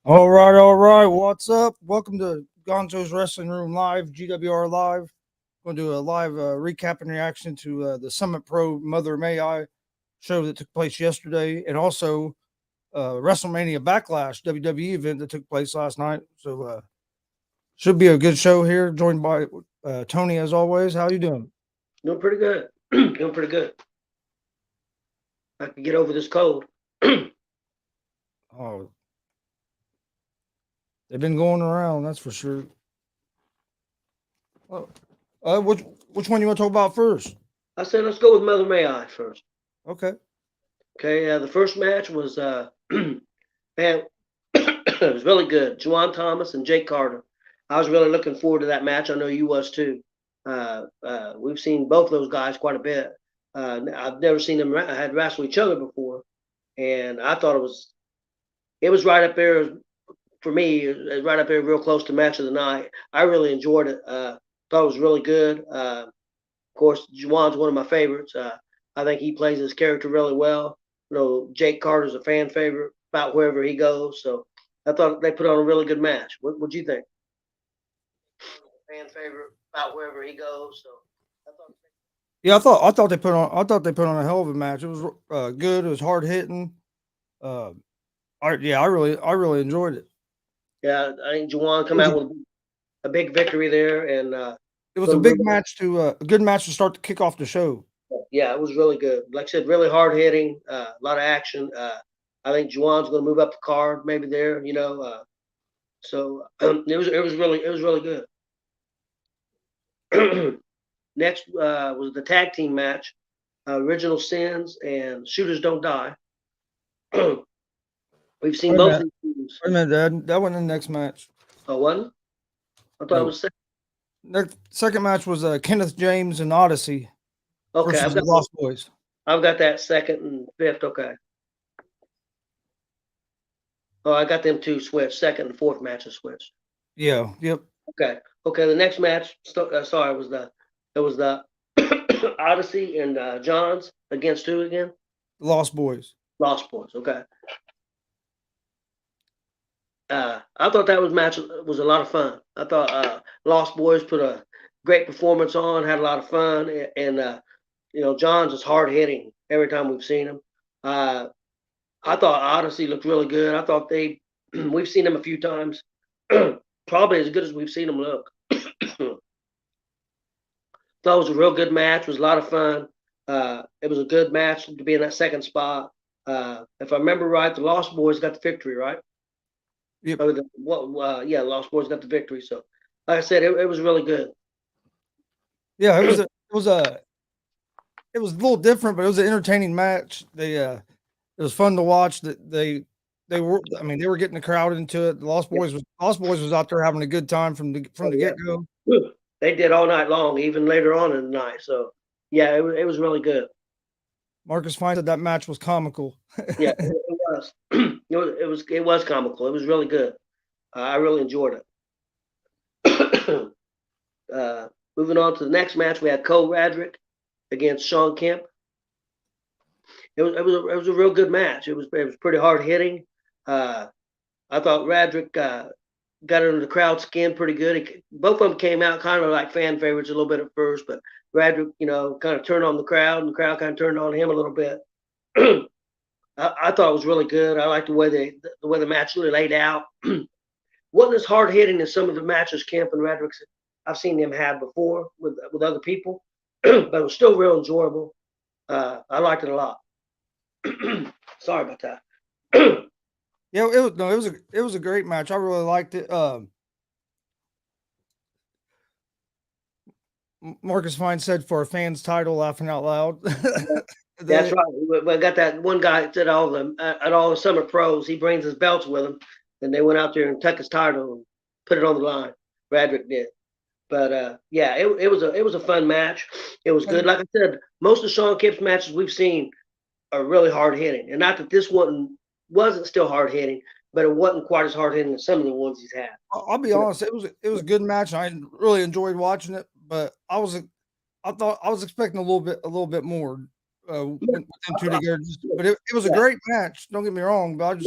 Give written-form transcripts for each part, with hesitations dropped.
All right. What's up? Welcome to Gonzo's Wrestling Room Live, G.W.R. Live. Going to do a live recap and reaction to the Summit Pro Mother May I show that took place yesterday, and also Wrestlemania Backlash WWE event that took place last night. So should be a good show here. Joined by Tony as always. How you doing? Doing pretty good. Doing pretty good. I can get over this cold. Oh. They've been going around, that's for sure. Which one you want to talk about first? I said let's go with Mother May I first. Okay. Okay. The first match was man, it was really good. Juwan Thomas and Jake Carter. I was really looking forward to that match. I know you was too. We've seen both of those guys quite a bit. I've never seen them had wrestle each other before, and I thought it was right up there. For me, right up there, real close to match of the night. I really enjoyed it. Thought it was really good. Of course, Juwan's one of my favorites. I think he plays his character really well. You know, Jake Carter's a fan favorite about wherever he goes. So I thought they put on a really good match. What do you think? Fan favorite about wherever he goes. So I thought. Yeah, I thought they put on a hell of a match. It was good. It was hard hitting. I really enjoyed it. Yeah, I think Juwan come out with a big victory there, and it was a big match a good match to start to kick off the show. Yeah, it was really good. Like I said, really hard hitting, a lot of action. I think Juwan's going to move up the card, maybe there. You know, so it was really good. Next was the tag team match, Original Sins and Shooters Don't Die. We've seen both of these teams. Wait a minute, that wasn't the next match. Oh, wasn't? I thought it was second. The second match was Kenneth James and Odyssey. Okay, versus the Lost Boys. I've got that second and fifth. Okay. Oh, I got them two switched. Second and fourth matches switched. Yeah. Yep. Okay. The next match. Sorry, it was the Odyssey and Johns against who again? Lost Boys. Lost Boys. Okay. I thought that match was a lot of fun. I thought Lost Boys put a great performance on, had a lot of fun, and you know, Johns is hard hitting every time we've seen him. I thought Odyssey looked really good. I thought we've seen them a few times, probably as good as we've seen them look. Thought it was a real good match. It was a lot of fun. It was a good match to be in that second spot. If I remember right, the Lost Boys got the victory, right? Yep. Lost Boys got the victory. So, like I said, it was really good. Yeah, it was a little different, but it was an entertaining match. It was fun to watch. That they were getting the crowd into it. The Lost Boys was out there having a good time from the get go. they did all night long, even later on in the night. So yeah, it was really good. Marcus Fine said that match was comical. Yeah, it was. It was comical. It was really good. I really enjoyed it. Moving on to the next match, we had Cole Radrick against Sean Kemp. It was a real good match. It was pretty hard hitting. I thought Radrick got under the crowd skin pretty good. Both of them came out kind of like fan favorites a little bit at first, but Radrick, kind of turned on the crowd, and the crowd kind of turned on him a little bit. I thought it was really good. I liked the way the match really laid out. Wasn't as hard hitting as some of the matches Kemp and Radrick I've seen them have before with other people, but it was still real enjoyable. I liked it a lot. Sorry about that. Yeah, it was a great match. I really liked it. Marcus Fine said for a fan's title, laughing out loud. That's right. We got that one guy at all the Summit Pros. He brings his belts with him, and they went out there and took his title and put it on the line. Radrick did. But yeah, it was a fun match. It was good. Like I said, most of Sean Kemp's matches we've seen are really hard hitting, and not that this one wasn't still hard hitting, but it wasn't quite as hard hitting as some of the ones he's had. I'll be honest, it was a good match. I really enjoyed watching it, but I thought I was expecting a little bit more with them two together. But it was a great match. Don't get me wrong, but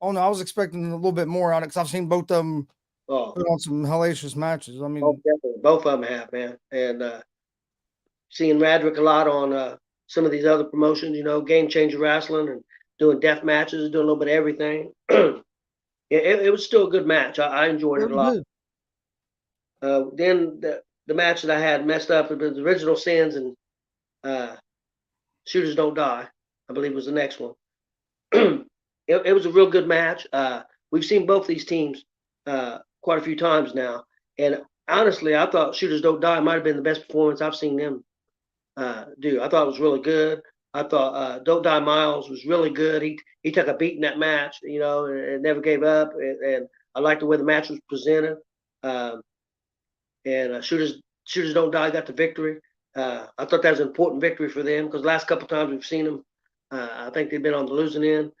I was expecting a little bit more out of it because I've seen both of them put on some hellacious matches. I mean, definitely. Both of them have, man. And seeing Radrick a lot on some of these other promotions, Game Changer Wrestling and doing death matches, doing a little bit of everything. It was still a good match. I enjoyed it a lot. Then the match that I had messed up was Original Sins and Shooters Don't Die, I believe was the next one. It was a real good match. We've seen both these teams quite a few times now. And honestly, I thought Shooters Don't Die might have been the best performance I've seen them do. I thought it was really good. I thought Don't Die Miles was really good. He took a beat in that match, and never gave up. And I liked the way the match was presented. And Shooters Don't Die got the victory. I thought that was an important victory for them because the last couple of times we've seen them, I think they've been on the losing end.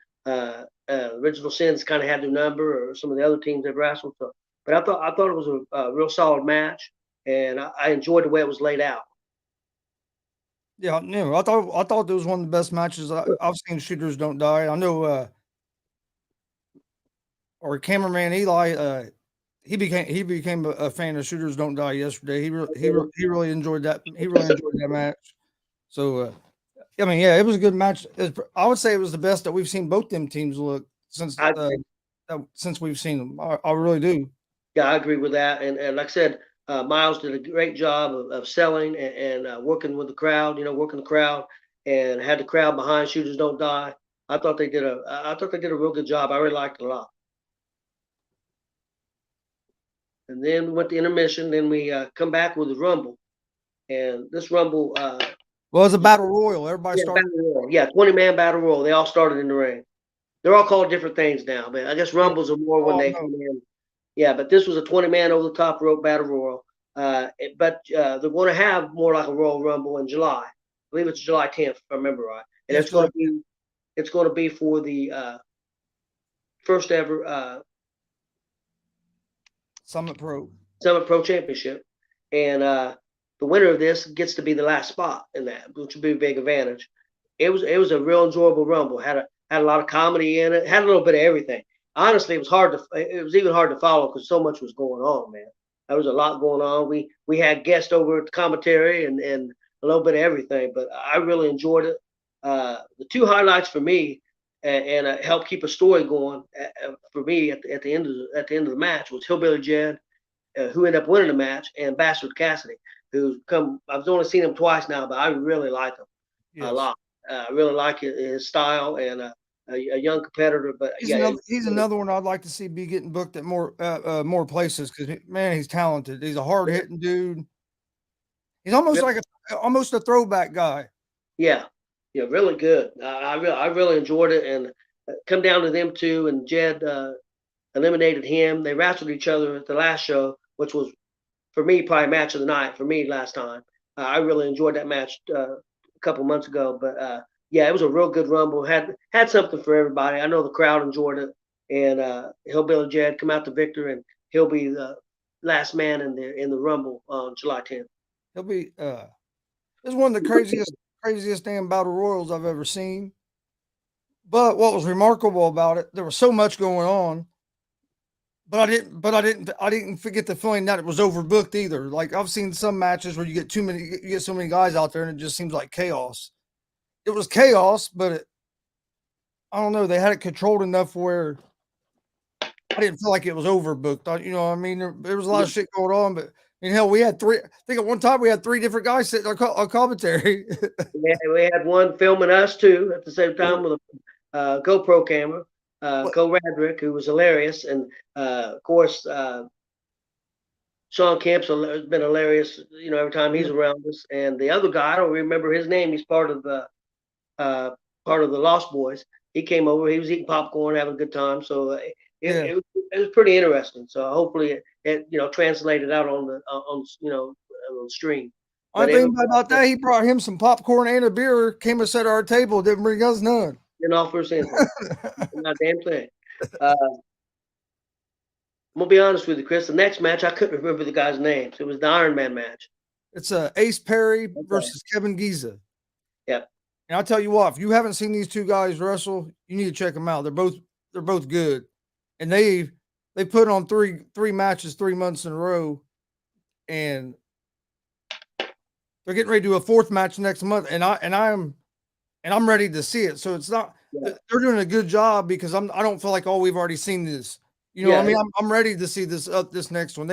Original Sins kind of had their number, or some of the other teams they've wrestled. So, but I thought it was a real solid match, and I enjoyed the way it was laid out. Yeah, I thought it was one of the best matches I've seen. Shooters Don't Die. I know, our cameraman Eli, he became a fan of Shooters Don't Die yesterday. He really enjoyed that. He really enjoyed that match. So, I mean, yeah, it was a good match. I would say it was the best that we've seen both them teams look since we've seen them. I really do. Yeah, I agree with that. And like I said, Miles did a great job of selling and working with the crowd. Working the crowd and had the crowd behind Shooters Don't Die. I thought they did a real good job. I really liked it a lot. And then we went to intermission. Then we come back with the Rumble, and this Rumble. Well, it's a battle royal. Everybody started. Battle royal. Yeah, 20-man battle royal. They all started in the ring. They're all called different things now, but I guess Rumbles are more when they come in. Yeah, but this was a 20-man over the top rope battle royal. But they're going to have more like a Royal Rumble in July. I believe it's July 10th, if I remember right. And it's going to be for the first ever Summit Pro Championship, and the winner of this gets to be the last spot in that, which would be a big advantage. It was a real enjoyable Rumble. Had a lot of comedy in it. Had a little bit of everything. Honestly, it was even hard to follow because so much was going on, man. There was a lot going on. We had guests over at the commentary and a little bit of everything, but I really enjoyed it. The two highlights for me and helped keep a story going for me at the end of the match was Hillbilly Jed, who ended up winning the match, and Bastard Cassidy, who's come. I've only seen him twice now, but I really like him a lot. I really like his style and a young competitor. But he's another one I'd like to see be getting booked at more places because man, he's talented. He's a hard hitting dude. He's almost like almost a throwback guy. Yeah, really good. I really enjoyed it, and come down to them two, and Jed eliminated him. They wrestled each other at the last show, which was for me, probably match of the night for me last time. I really enjoyed that match a couple months ago, but yeah, it was a real good Rumble. Had something for everybody. I know the crowd enjoyed it, and Hillbilly Jed come out the victor, and he'll be the last man in the Rumble on July 10th. He'll be it's one of the craziest damn battle royals I've ever seen. But what was remarkable about it, there was so much going on. But I didn't forget the feeling that it was overbooked either. Like I've seen some matches where you get so many guys out there and it just seems like chaos. It was chaos, but I don't know, they had it controlled enough where I didn't feel like it was overbooked. You know what I mean? There was a lot of shit going on, but hell, we had three. I think at one time we had three different guys sitting on commentary. We had one filming us too at the same time with a GoPro camera. Radrick, who was hilarious, and of course Sean Kemp's been hilarious. You know, every time he's around us, and the other guy, I don't remember his name. He's part of the Lost Boys. He came over. He was eating popcorn, having a good time. So it was pretty interesting. So hopefully it translated out on the stream. I think about that, he brought him some popcorn and a beer. Came and sat at our table. Didn't bring us none. Didn't offer us anything. Not a damn thing. I'm gonna be honest with you, Chris. The next match, I couldn't remember the guys' names. It was the Ironman match. It's Ace Perry versus Kevin Giza. Yep. And I'll tell you what, if you haven't seen these two guys wrestle, you need to check them out. They're both good, and they put on three matches 3 months in a row, and they're getting ready to do a fourth match next month. And I'm ready to see it. So it's not they're doing a good job because I don't feel like we've already seen this. You know what I mean? I'm ready to see this next one.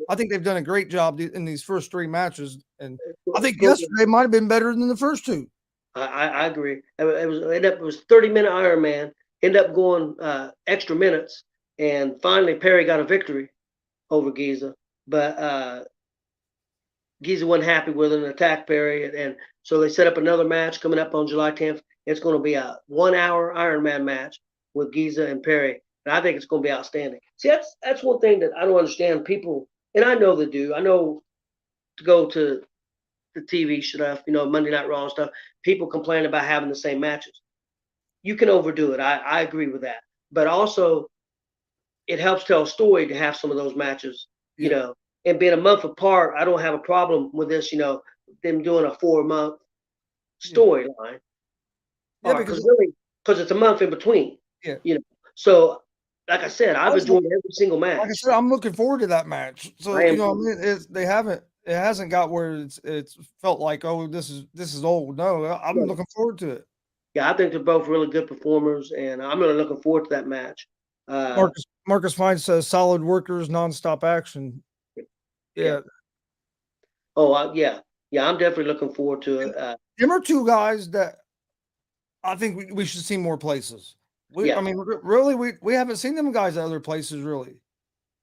I think they've done a great job in these first three matches, and I think yesterday might have been better than the first two. I agree. It was 30-minute Ironman. Ended up going extra minutes, and finally Perry got a victory over Giza. But Giza wasn't happy with an attack Perry, and so they set up another match coming up on July 10th. It's going to be a 1-hour Ironman match with Giza and Perry, and I think it's going to be outstanding. See, that's one thing that I don't understand. People, and I know they do. I know to go to the TV stuff, Monday Night Raw and stuff, people complain about having the same matches. You can overdo it. I agree with that. But also, it helps tell a story to have some of those matches, and being a month apart, I don't have a problem with this, them doing a 4-month storyline. Yeah, because it's a month in between. Yeah. So like I said, I've enjoyed every single match. Like I said, I'm looking forward to that match. So it hasn't got where it's felt like, oh, this is old. No, I'm looking forward to it. Yeah, I think they're both really good performers, and I'm really looking forward to that match. Marcus Fine says solid workers, nonstop action. Yeah. Oh, yeah. I'm definitely looking forward to it. Them are two guys that I think we should see more places. I mean, really, we haven't seen them guys at other places, really.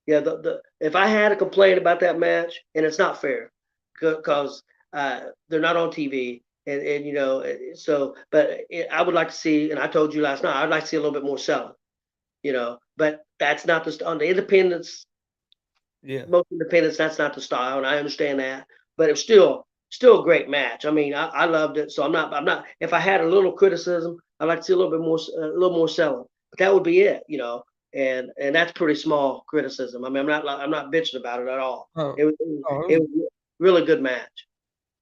Yeah, if I had a complaint about that match, and it's not fair, because they're not on TV, and so, but I would like to see, and I told you last night, I'd like to see a little bit more selling, but that's not on the independents. Yeah, most independents, that's not the style, and I understand that, but it's still a great match. I mean, I loved it, so I'm not. If I had a little criticism, I'd like to see a little more selling. But that would be it, and that's pretty small criticism. I mean, I'm not bitching about it at all. It was a really good match.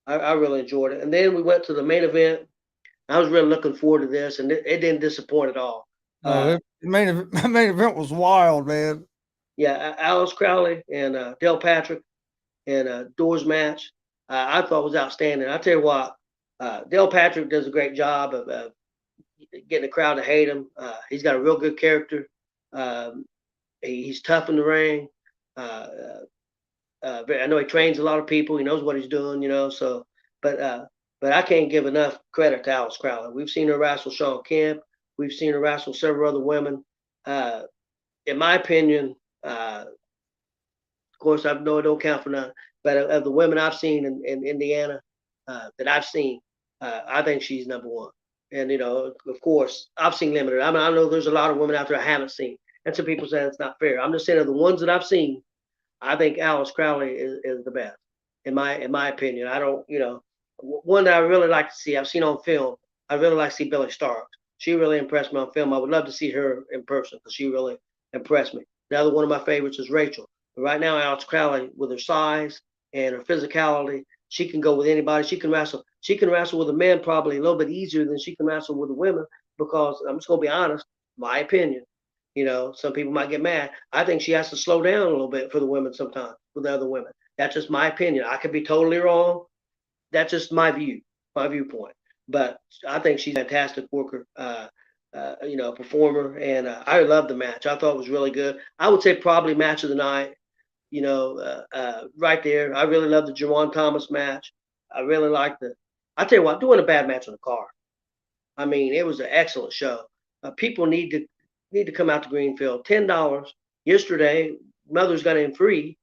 I really enjoyed it. And then we went to the main event. I was really looking forward to this, and it didn't disappoint at all. The main event was wild, man. Yeah, Alice Crowley and Del Patrick and Doors match. I thought was outstanding. I tell you what, Del Patrick does a great job of getting the crowd to hate him. He's got a real good character. He's tough in the ring. I know he trains a lot of people. He knows what he's doing, So, but I can't give enough credit to Alice Crowley. We've seen her wrestle Sean Kemp. We've seen her wrestle several other women. In my opinion, of course, I know it don't count for nothing. But of the women I've seen in Indiana that I've seen, I think she's number one. And, of course, I've seen limited. I mean, I know there's a lot of women out there I haven't seen. And some people say it's not fair. I'm just saying of the ones that I've seen, I think Alice Crowley is the best in my opinion. I don't, one that I really like to see. I've seen on film. I really like to see Billy Starks. She really impressed me on film. I would love to see her in person because she really impressed me. The other one of my favorites is Rachel. But right now, Alice Crowley, with her size and her physicality, she can go with anybody. She can wrestle. She can wrestle with the men probably a little bit easier than she can wrestle with the women because I'm just gonna be honest, my opinion. Some people might get mad. I think she has to slow down a little bit for the women sometimes with the other women. That's just my opinion. I could be totally wrong. That's just my viewpoint. But I think she's a fantastic worker, performer, and I love the match. I thought it was really good. I would say probably match of the night. Right there. I really love the Juwan Thomas match. I really like the. I tell you what, doing a bad match on the card. I mean, it was an excellent show. People need to come out to Greenfield. $10 yesterday. Mothers got in free.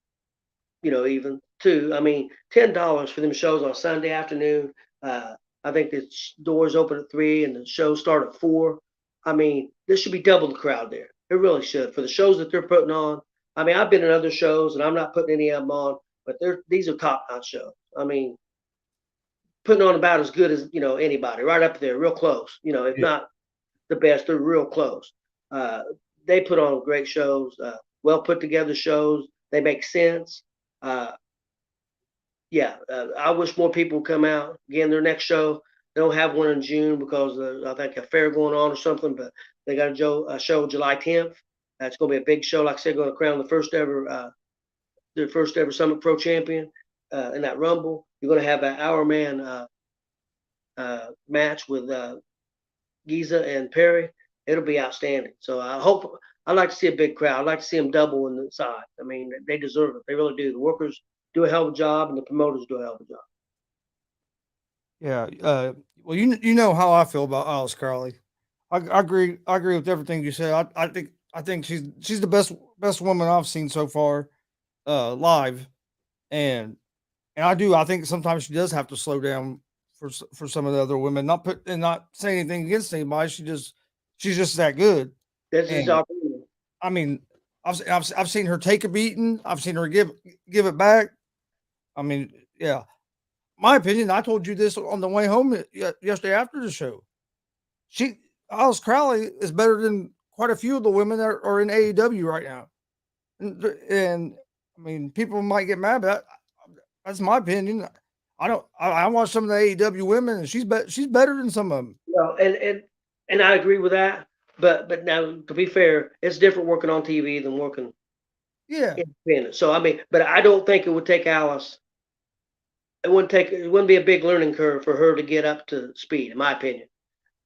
Even too. I mean, $10 for them shows on Sunday afternoon. I think the doors open at 3 and the shows start at 4. I mean, this should be double the crowd there. It really should for the shows that they're putting on. I mean, I've been in other shows and I'm not putting any of them on, but these are top-notch shows. I mean, putting on about as good as anybody, right up there, real close. If not the best, they're real close. They put on great shows, well put together shows. They make sense. I wish more people would come out. Again, their next show, they don't have one in June because I think a fair going on or something, but they got a show July 10th. That's going to be a big show. Like I said, going to crown the first ever Summit Pro champion in that Rumble. You're going to have an Ironman match with Giza and Perry. It'll be outstanding. So I'd like to see a big crowd. I'd like to see them double in the size. I mean, they deserve it. They really do. The workers do a hell of a job, and the promoters do a hell of a job. Yeah. Well, you know how I feel about Alice Crowley. I agree. I agree with everything you said. I think she's the best woman I've seen so far, live, and I do. I think sometimes she does have to slow down for some of the other women. Not say anything against anybody. She's just that good. This is And our I mean, I've seen her take a beating. I've seen her give it back. I mean, yeah. My opinion. I told you this on the way home yesterday after the show. Alice Crowley is better than quite a few of the women that are in AEW right now. And I mean, people might get mad, but that's my opinion. I don't. I watch some of the AEW women, and she's better than some of them. And I agree with that. But now, to be fair, it's different working on TV than working independent. So I mean, but I don't think it would take Alice. It wouldn't be a big learning curve for her to get up to speed, in my opinion,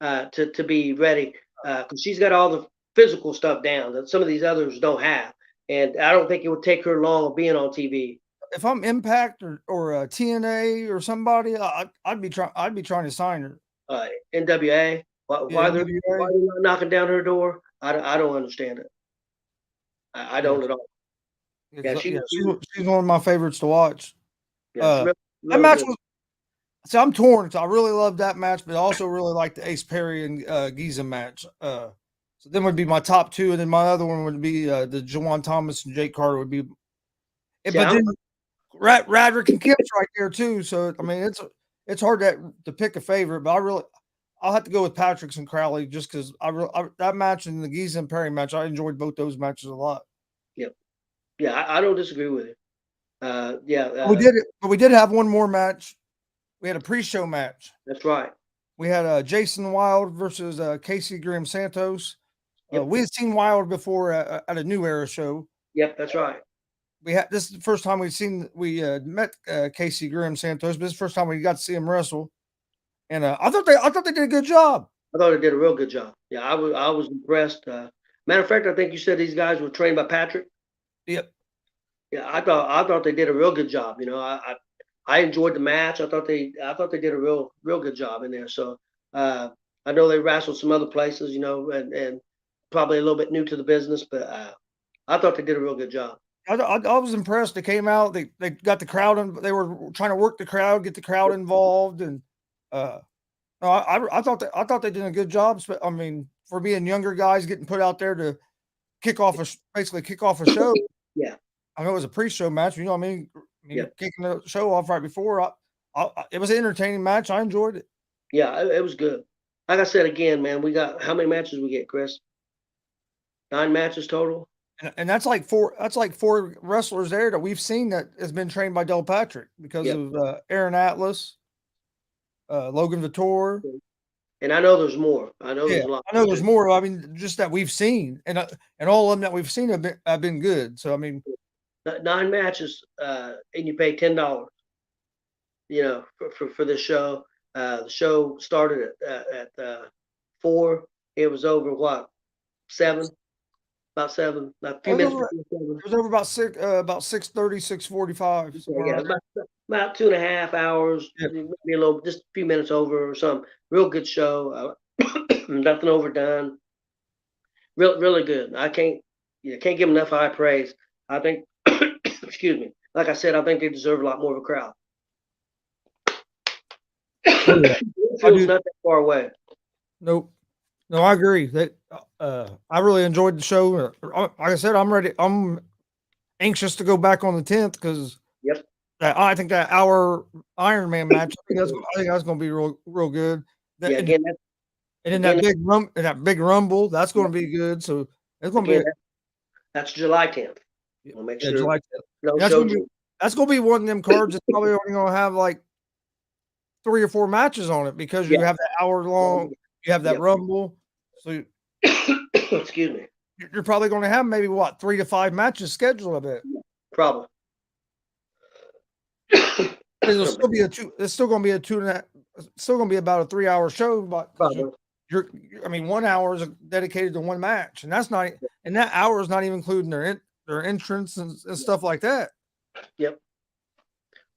to be ready, because she's got all the physical stuff down that some of these others don't have, and I don't think it would take her long of being on TV. If I'm Impact or TNA or somebody, I'd be trying to sign her. NWA, why they're not knocking down her door? I don't understand it. I don't at all. She's one of my favorites to watch. Yeah, that match was. So I'm torn. So I really love that match, but I also really like the Ace Perry and Giza match. So then would be my top two, and then my other one would be the Juwan Thomas and Jake Carter would be. But then Radrick and Kip's right there too. So I mean, it's hard to pick a favorite, but I'll have to go with Patrick's and Crowley just because that match and the Giza and Perry match, I enjoyed both those matches a lot. Yeah, I don't disagree with it. We did have one more match. We had a pre-show match. That's right. We had Jason Wilde versus Casey Graham Santos. We had seen Wilde before at a New Era show. Yep, that's right. This is the first time we met Casey Graham Santos, but this is the first time we got to see him wrestle. And I thought they did a good job. I thought they did a real good job. Yeah, I was impressed. Matter of fact, I think you said these guys were trained by Patrick. Yep. Yeah, I thought they did a real good job. I enjoyed the match. I thought they did a real good job in there. So I know they wrestled some other places, and probably a little bit new to the business, but I thought they did a real good job. I was impressed. They came out. They got the crowd, and they were trying to work the crowd, get the crowd involved, and I thought they did a good job. I mean, for being younger guys getting put out there to basically kick off a show. Yeah. I know it was a pre-show match. You know what I mean? Yeah. Kicking the show off right before. It was an entertaining match. I enjoyed it. Yeah, it was good. Like I said again, man, we got how many matches we get, Chris? 9 matches total. And that's like four. That's like 4 wrestlers there that we've seen that has been trained by Del Patrick because Yep. of Aaron Atlas, Logan Vittor. And I know there's more. I know there's a lot. I know there's more. I mean, just that we've seen, and all of them that we've seen have been good. So I mean, 9 matches, and you pay $10. You know, for this show. The show started at 4. It was over what 7? About 7. A few minutes before 7. It was over about 6:30, 6:45. Yeah, about 2.5 hours. Yep. Maybe a little, just a few minutes over or something. Real good show. Nothing overdone. Really good. I can't give them enough high praise. I think, excuse me. Like I said, I think they deserve a lot more of a crowd. It feels not that far away. Nope. No, I agree. I really enjoyed the show. Like I said, I'm ready. I'm anxious to go back on the 10th because I think that hour Ironman match. I think that's going to be real good. And then that big rumble, that's going to be good. So it's going to be. That's July 10th. We'll make sure. July 10th. That's going to be one of them cards that's probably only going to have like 3 or 4 matches on it because you have that hour long. You have that rumble. So excuse me. You're probably going to have maybe 3 to 5 matches scheduled. I bet. Probably. It's still going to be a 2.5. It's still going to be about a 3-hour show. But I mean, 1 hour is dedicated to one match, and that's not. And that hour is not even including their entrance and stuff like that. Yep.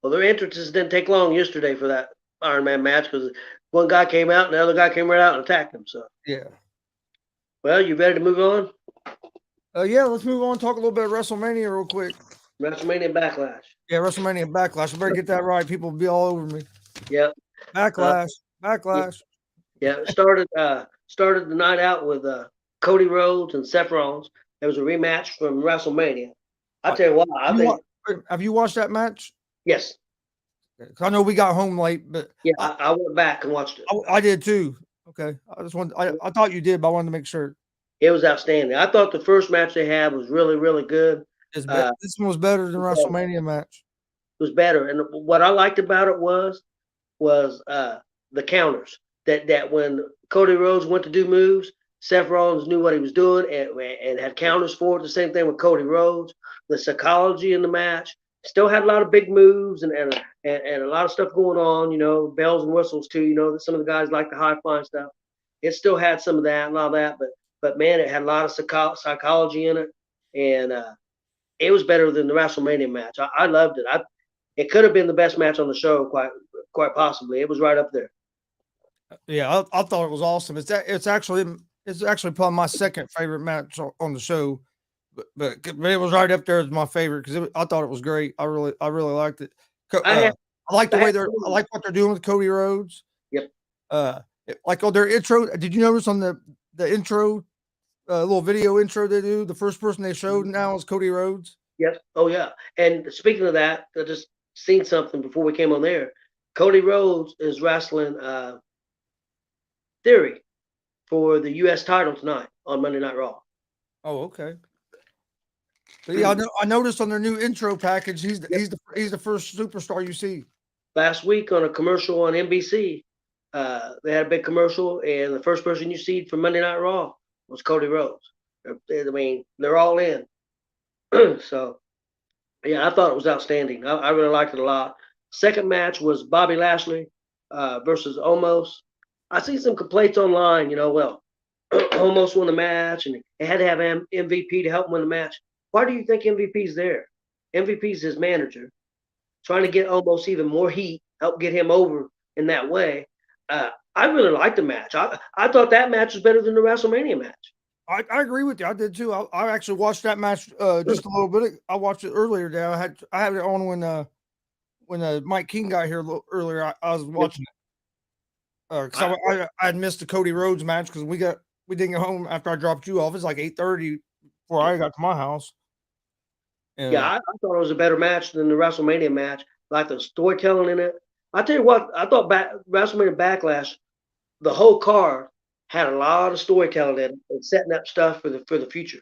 Well, their entrances didn't take long yesterday for that Ironman match because one guy came out and the other guy came right out and attacked him. So yeah. Well, you ready to move on? Yeah, let's move on. Talk a little bit of WrestleMania real quick. WrestleMania Backlash. Yeah, WrestleMania Backlash. I better get that right. People will be all over me. Yep. Backlash. Yeah. Started the night out with Cody Rhodes and Seth Rollins. There was a rematch from WrestleMania. I tell you what, have you watched that match? Yes. I know we got home late, but I went back and watched it. I did too. Okay, I thought you did, but I wanted to make sure. It was outstanding. I thought the first match they had was really, really good. This one was better than WrestleMania match. It was better, and what I liked about it was the counters. That when Cody Rhodes went to do moves, Seth Rollins knew what he was doing and had counters for it. The same thing with Cody Rhodes. The psychology in the match still had a lot of big moves and a lot of stuff going on. You know, bells and whistles too. You know, that some of the guys like the high flying stuff. It still had some of that and all that, but man, it had a lot of psychology in it, and it was better than the WrestleMania match. I loved it. It could have been the best match on the show, quite possibly. It was right up there. Yeah, I thought it was awesome. It's actually probably my second favorite match on the show, but it was right up there as my favorite because I thought it was great. I really liked it. I like the way I like what they're doing with Cody Rhodes. Yep. Like on their intro. Did you notice on the intro, little video intro they do? The first person they showed now is Cody Rhodes. Yes. Oh yeah. And speaking of that, I just seen something before we came on there. Cody Rhodes is wrestling Theory for the U.S. title tonight on Monday Night Raw. Oh, okay. But yeah, I noticed on their new intro package, he's the first superstar you see. Last week on a commercial on NBC, they had a big commercial, and the first person you see for Monday Night Raw was Cody Rhodes. I mean, they're all in. So, yeah, I thought it was outstanding. I really liked it a lot. Second match was Bobby Lashley versus Omos. I see some complaints online, Omos won the match, and they had to have MVP to help him win the match. Why do you think MVP's there? MVP's his manager, trying to get Omos even more heat, help get him over in that way. I really liked the match. I thought that match was better than the WrestleMania match. I agree with you. I did too. I actually watched that match just a little bit. I watched it earlier today. I had it on when Mike King got here a little earlier. I was watching it. Because I had missed the Cody Rhodes match because we didn't get home after I dropped you off. It's like 8:30 before I got to my house, And, Yeah, I thought it was a better match than the WrestleMania match. Like the storytelling in it. I tell you what, I thought WrestleMania Backlash, the whole card had a lot of storytelling in it and setting up stuff for the future.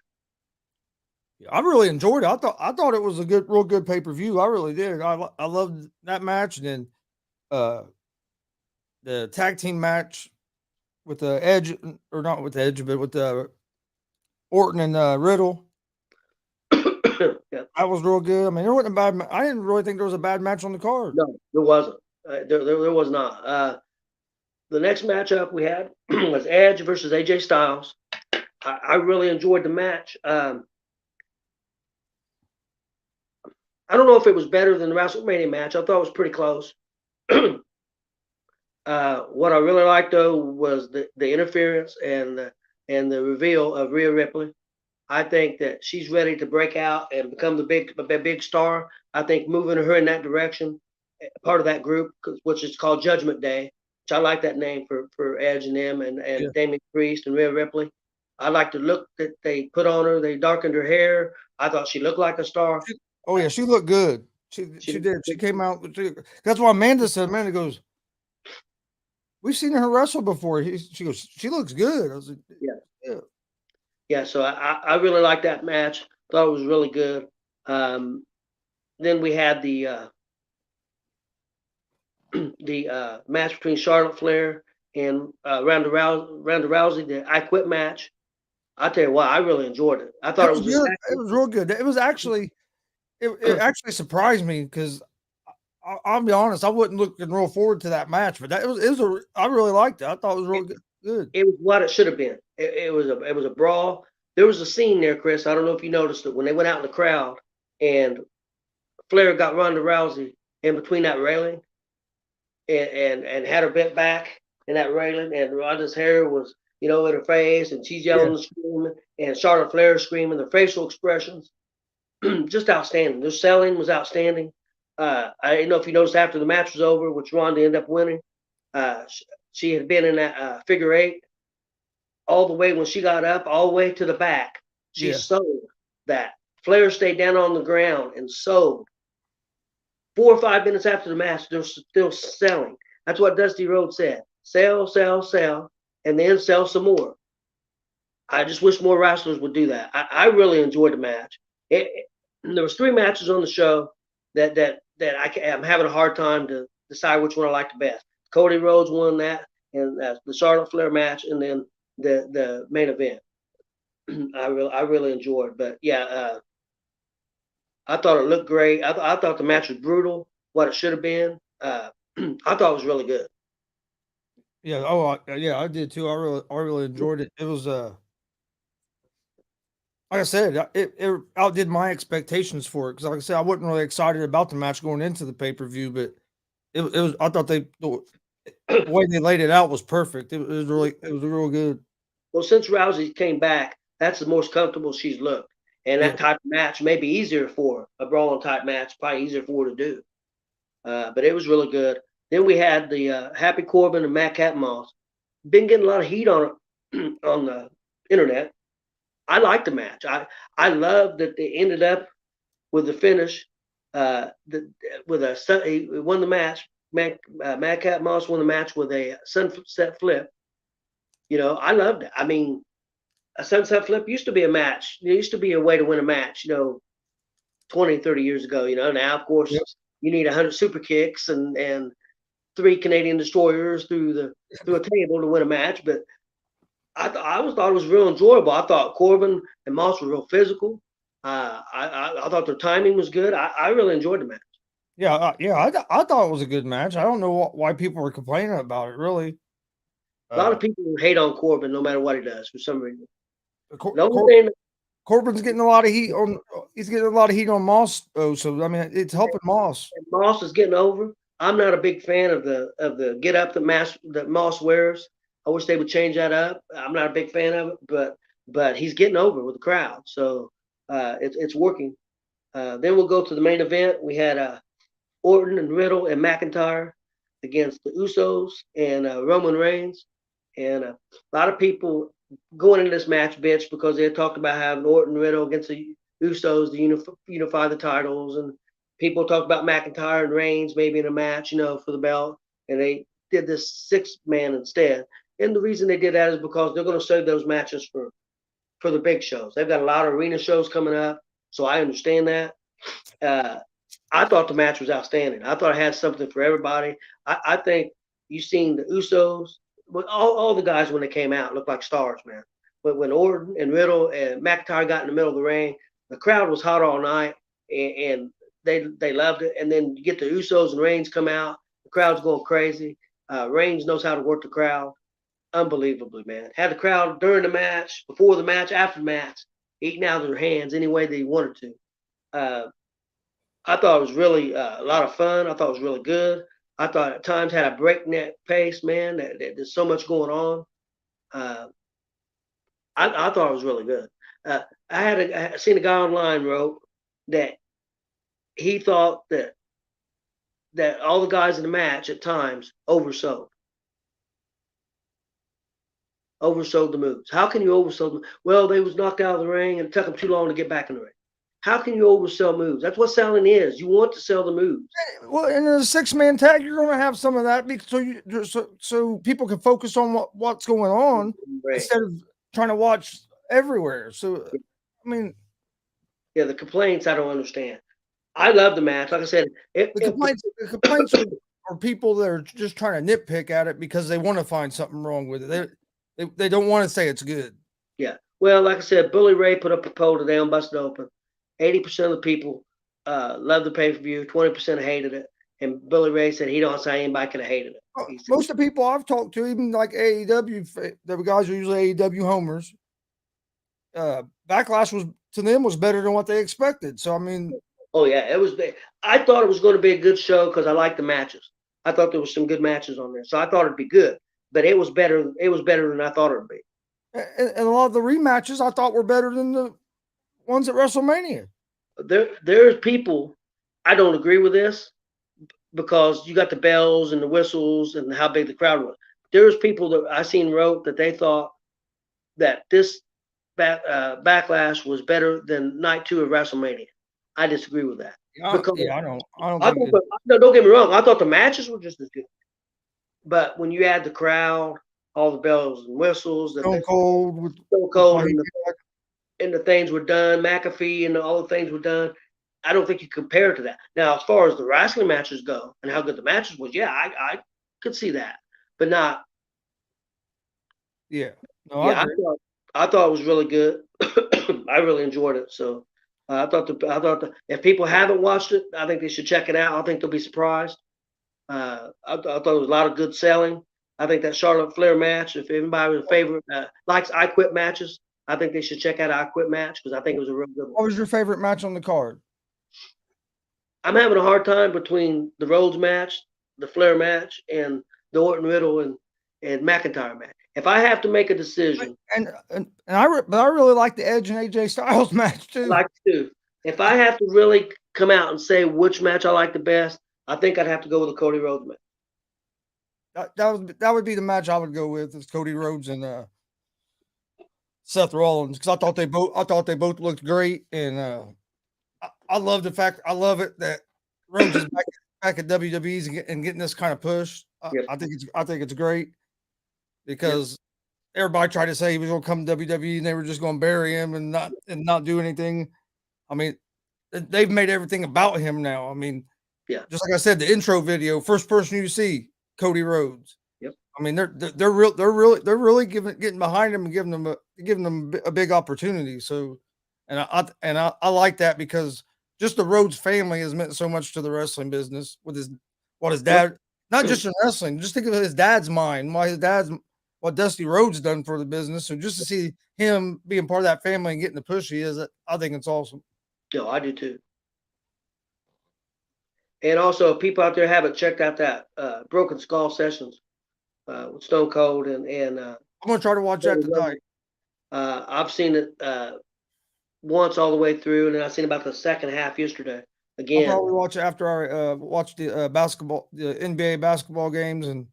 I really enjoyed it. I thought it was a real good pay per view. I really did. I loved that match, and then uh, the tag team match with the Edge, or not with Edge, but with the Orton and Riddle. Yeah. That was real good. I mean, there wasn't a bad. I didn't really think there was a bad match on the card. No, there wasn't. There was not. The next matchup we had was Edge versus AJ Styles. I really enjoyed the match. I don't know if it was better than the WrestleMania match. I thought it was pretty close. What I really liked though was the interference and the reveal of Rhea Ripley. I think that she's ready to break out and become the big star. I think moving her in that direction, part of that group, which is called Judgment Day, which I like that name for Edge and them and Yeah. Damian Priest and Rhea Ripley. I like the look that they put on her. They darkened her hair. I thought she looked like a star. Oh yeah, she looked good. She did. She came out. That's why Amanda said. Amanda goes, "We've seen her wrestle before." She goes, "She looks good." I was like, Yeah. So I really liked that match. Thought it was really good. Then we had the match between Charlotte Flair and Ronda Rousey, the I Quit match. I tell you what, I really enjoyed it. I thought It it was was good. It was real good. It was actually, it actually surprised me because I'll be honest, I wasn't looking real forward to that match, but I really liked it. I thought it was real good. It was what it should have been. It was a brawl. There was a scene there, Chris. I don't know if you noticed it when they went out in the crowd and Flair got Ronda Rousey in between that railing and had her bent back in that railing, and Ronda's hair was in her face, and she's yelling and screaming, and Charlotte Flair screaming. The facial expressions, just outstanding. The selling was outstanding. I didn't know if you noticed after the match was over, which Ronda ended up winning. She had been in that figure eight all the way when she got up, all the way to the back. She sold that. Flair stayed down on the ground and sold. 4 or 5 minutes after the match, they're still selling. That's what Dusty Rhodes said. Sell, sell, sell, and then sell some more. I just wish more wrestlers would do that. I really enjoyed the match. There was 3 matches on the show that I'm having a hard time to decide which one I like the best. Cody Rhodes won that, and the Charlotte Flair match, and then the main event. I really enjoyed. But yeah, I thought it looked great. I thought the match was brutal, what it should have been. I thought it was really good. Yeah. Oh, yeah. I did too. I really enjoyed it. It was like I said, it outdid my expectations for it because, like I said, I wasn't really excited about the match going into the pay per view, but it was. I thought the way they laid it out was perfect. It was real good. Well, since Rousey came back, that's the most comfortable she's looked. And that type of match may be easier for her. A brawling type match, probably easier for her to do. But it was really good. Then we had the Happy Corbin and Madcap Moss. Been getting a lot of heat on on the internet. I liked the match. I love that they ended up with the finish. He won the match. Madcap Moss won the match with a sunset flip. I loved it. I mean, a sunset flip used to be a match. There used to be a way to win a match, 20, 30 years ago. Now, of course, you need 100 super kicks and 3 Canadian destroyers through a table to win a match. But I thought it was real enjoyable. I thought Corbin and Moss were real physical. I thought their timing was good. I really enjoyed the match. Yeah, I thought it was a good match. I don't know why people were complaining about it. Really, A lot of people hate on Corbin no matter what he does for some reason. Corbin's getting a lot of heat on. He's getting a lot of heat on Moss, though. So I mean, it's helping Moss. Moss is getting over. I'm not a big fan of the get up that Moss wears. I wish they would change that up. I'm not a big fan of it, but he's getting over with the crowd, so it's working. Then we'll go to the main event. We had Orton and Riddle and McIntyre against the Usos and Roman Reigns, and a lot of people going into this match bitch because they talked about having Orton and Riddle against the Usos to unify the titles, and people talked about McIntyre and Reigns maybe in a match, for the belt, and they did this 6-man instead. And the reason they did that is because they're going to save those matches for the big shows. They've got a lot of arena shows coming up, so I understand that. I thought the match was outstanding. I thought it had something for everybody. I think you seen the Usos, all the guys when they came out looked like stars, man. But when Orton and Riddle and McIntyre got in the middle of the ring, the crowd was hot all night, and they loved it. And then you get the Usos and Reigns come out, the crowd's going crazy. Reigns knows how to work the crowd unbelievably, man. Had the crowd during the match, before the match, after the match, eating out of their hands any way they wanted to. I thought it was really a lot of fun. I thought it was really good. I thought at times had a breakneck pace, man. That there's so much going on. I thought it was really good. I seen a guy online wrote that he thought that all the guys in the match at times oversold the moves. How can you oversell them? Well, they was knocked out of the ring and it took them too long to get back in the ring. How can you oversell moves? That's what selling is. You want to sell the moves. Well, in a 6-man tag, you're going to have some of that so people can focus on what's going on instead of trying to watch everywhere. So, I mean, yeah, the complaints I don't understand. I love the match. Like I said, the complaints are people that are just trying to nitpick at it because they want to find something wrong with it. They don't want to say it's good. Yeah. Well, like I said, Bully Ray put up a poll today on Busted Open. 80% of the people loved the pay-per-view. 20% hated it. And Bully Ray said he don't say anybody could have hated it. Most of the people I've talked to, even like AEW, the guys are usually AEW homers. Backlash was better than what they expected. So I mean, oh yeah, it was. I thought it was going to be a good show because I liked the matches. I thought there was some good matches on there, so I thought it'd be good. But it was better. It was better than I thought it would be. And a lot of the rematches I thought were better than the ones at WrestleMania. There's people. I don't agree with this because you got the bells and the whistles and how big the crowd was. There's people that I seen wrote that they thought that this Backlash was better than night 2 of WrestleMania. I disagree with that. I don't. Don't get me wrong. I thought the matches were just as good. But when you add the crowd, all the bells and whistles, Stone Cold, and the things were done, McAfee and all the things were done, I don't think you compare it to that. Now, as far as the wrestling matches go and how good the matches was, yeah, I could see that, but not. Yeah. No, yeah, I thought it was really good. I really enjoyed it. So I thought if people haven't watched it, I think they should check it out. I think they'll be surprised. I thought there was a lot of good selling. I think that Charlotte Flair match, if anybody was a favorite, likes I Quit matches, I think they should check out I Quit match because I think it was a real good one. What was your favorite match on the card? I'm having a hard time between the Rhodes match, the Flair match, and the Orton Riddle and McIntyre match. If I have to make a decision, but I really like the Edge and AJ Styles match too. I like too. If I have to really come out and say which match I like the best, I think I'd have to go with the Cody Rhodes match. That would be the match I would go with is Cody Rhodes and Seth Rollins because I thought they both looked great and I love the fact I love it that Rhodes is back at WWE's and getting this kind of push. Yep. I think it's great because everybody tried to say he was going to come to WWE and they were just going to bury him and not do anything. I mean, they've made everything about him now. I mean, just like I said, the intro video, first person you see, Cody Rhodes. Yep. I mean, they're really getting behind him and giving them a big opportunity. So, and I like that because just the Rhodes family has meant so much to the wrestling business with his dad, not just in wrestling, just think of his dad's mind, what Dusty Rhodes done for the business. So just to see him being part of that family and getting the push he is, I think it's awesome. No, I do too. And also, if people out there haven't checked out that Broken Skull Sessions with Stone Cold and I'm gonna try to watch that tonight. I've seen it once all the way through, and then I seen about the second half yesterday. Again, I'll probably watch it after I watch the NBA basketball games, and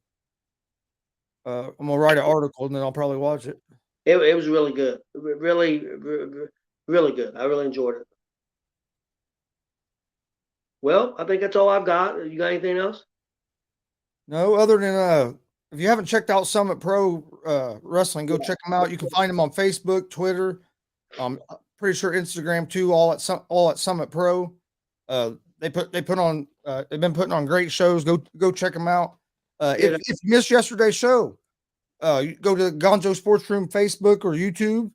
I'm gonna write an article, and then I'll probably watch it. It was really good, really good. I really enjoyed it. Well, I think that's all I've got. You got anything else? No, other than if you haven't checked out Summit Pro Wrestling, go check them out. You can find them on Facebook, Twitter. Pretty sure Instagram too. All at Summit Pro. They put on they've been putting on great shows. Go check them out. If you missed yesterday's show, you go to Gonzo Sports Room Facebook or YouTube,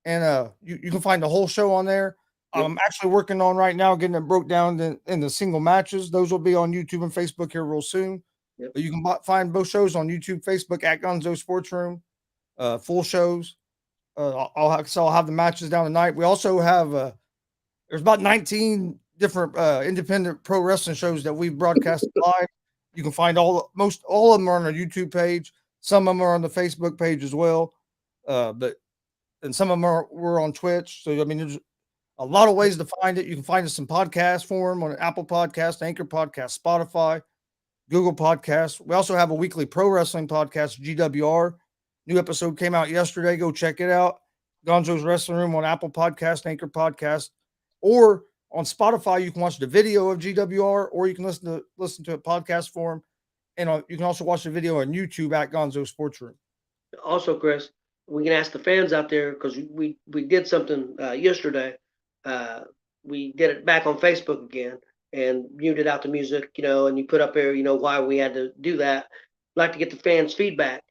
and you can find the whole show on there. Yep. I'm actually working on right now getting it broke down into single matches. Those will be on YouTube and Facebook here real soon. Yep. But you can find both shows on YouTube, Facebook at Gonzo Sports Room, full shows. I'll have the matches down tonight. We also have there's about 19 different independent pro wrestling shows that we've broadcasted live. You can find all of them are on our YouTube page. Some of them are on the Facebook page as well. And some of them were on Twitch. So I mean, there's a lot of ways to find it. You can find us in podcast form on Apple Podcast, Anchor Podcast, Spotify, Google Podcasts. We also have a weekly pro wrestling podcast, G.W.R. New episode came out yesterday. Go check it out. Gonzo's Wrestling Room on Apple Podcast, Anchor Podcast, or on Spotify. You can watch the video of G.W.R. or you can listen to it podcast form, and you can also watch the video on YouTube at Gonzo Sports Room. Also, Chris, we can ask the fans out there because we did something yesterday. We did it back on Facebook again and muted out the music, and you put up there, why we had to do that. I'd like to get the fans' feedback.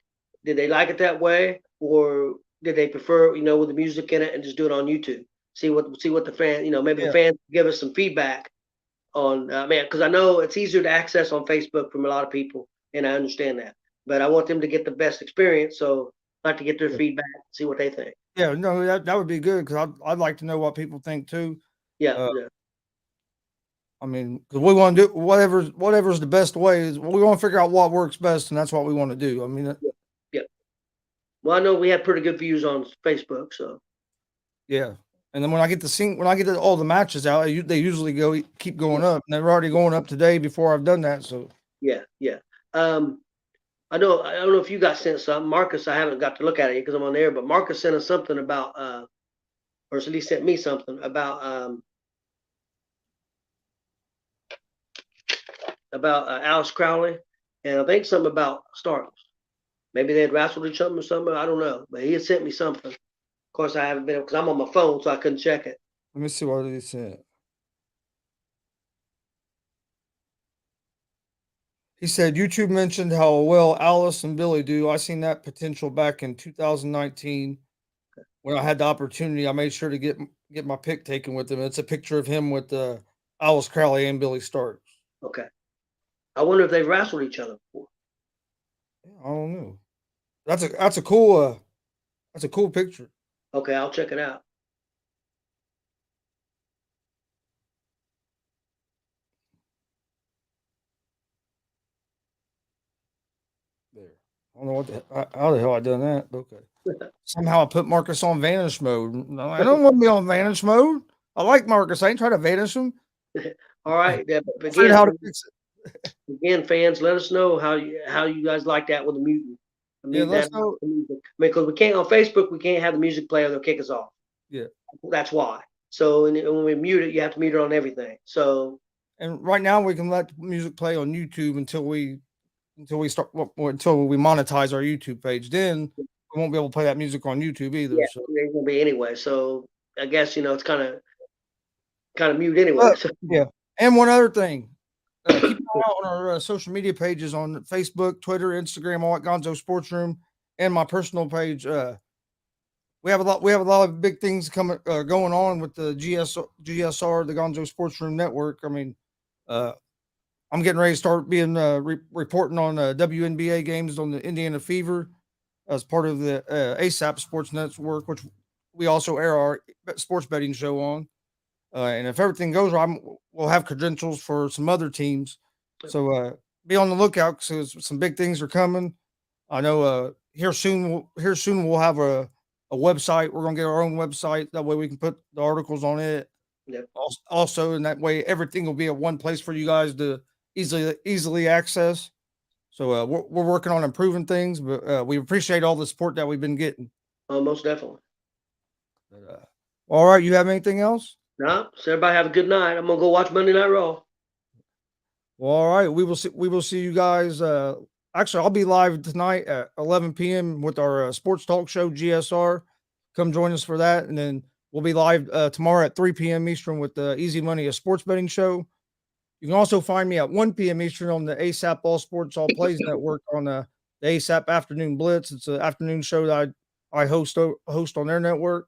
Did they like it that way, or did they prefer, with the music in it and just do it on YouTube? See what the fan, maybe the fans give us some feedback on, because I know it's easier to access on Facebook from a lot of people, and I understand that. But I want them to get the best experience, so I'd like to get their feedback, see what they think. Yeah, no, that would be good because I'd like to know what people think too. Yeah. I mean, because we want to do whatever's the best way. We want to figure out what works best, and that's what we want to do. I mean, yeah. Well, I know we had pretty good views on Facebook, so yeah. And then when I get all the matches out, they usually keep going up, and they're already going up today before I've done that. So yeah. I don't know if you got sent something, Marcus. I haven't got to look at it because I'm on there, but Marcus sent us something about, or at least sent me something about Alice Crowley, and I think something about Stardust. Maybe they had wrestled each other or something. I don't know, but he had sent me something. Of course, I haven't been because I'm on my phone, so I couldn't check it. Let me see what he said. He said YouTube mentioned how well Alice and Billy do. I seen that potential back in 2019 when I had the opportunity. I made sure to get my pic taken with him. It's a picture of him with Alice Crowley and Billy Starks. Okay. I wonder if they've wrestled each other before. I don't know. That's a cool picture. Okay, I'll check it out. There. I don't know how the hell I done that. Okay. Somehow I put Marcus on vanish mode. No, I don't want to be on vanish mode. I like Marcus. I ain't trying to vanish him. All right. Yeah, Again, how to fix it. Again, fans, let us know how you guys like that with the mutant. Let us know. Because we can't on Facebook, we can't have the music play or they'll kick us off. Yeah. That's why. So when we mute it, you have to mute it on everything. So. And right now we can let music play on YouTube until we monetize our YouTube page. Then we won't be able to play that music on YouTube either. Yeah, so. It won't be anyway. So I guess it's kind of mute anyway. So. Yeah. And one other thing, keep an eye out on our social media pages on Facebook, Twitter, Instagram, all at Gonzo Sports Room, and my personal page. We have a lot of big things going on with the GSR, the Gonzo Sports Room Network. I mean, I'm getting ready to start being reporting on WNBA games on the Indiana Fever as part of the ASAP Sports Network, which we also air our sports betting show on. And if everything goes right, we'll have credentials for some other teams. So be on the lookout because some big things are coming. I know here soon we'll have a website. We're gonna get our own website. That way we can put the articles on it. Yep. Also, in that way, everything will be at one place for you guys to easily access. So we're working on improving things, but we appreciate all the support that we've been getting. Oh, most definitely. But, all right, you have anything else? No, so everybody have a good night. I'm gonna go watch Monday Night Raw. Well, all right. We will see you guys. Actually, I'll be live tonight at 11 p.m. with our sports talk show, GSR. Come join us for that. And then we'll be live tomorrow at 3 p.m. Eastern with the Easy Money, a sports betting show. You can also find me at 1 p.m. Eastern on the ASAP All Sports All Plays Network on the ASAP Afternoon Blitz. It's an afternoon show that I host on their network.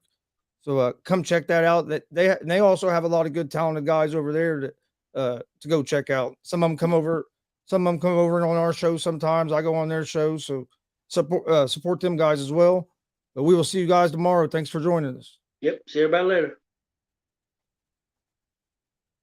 So come check that out. That they also have a lot of good talented guys over there to go check out. Some of them come over. Some of them come over on our show sometimes. I go on their shows, so support them guys as well. But we will see you guys tomorrow. Thanks for joining us. Yep. See everybody later.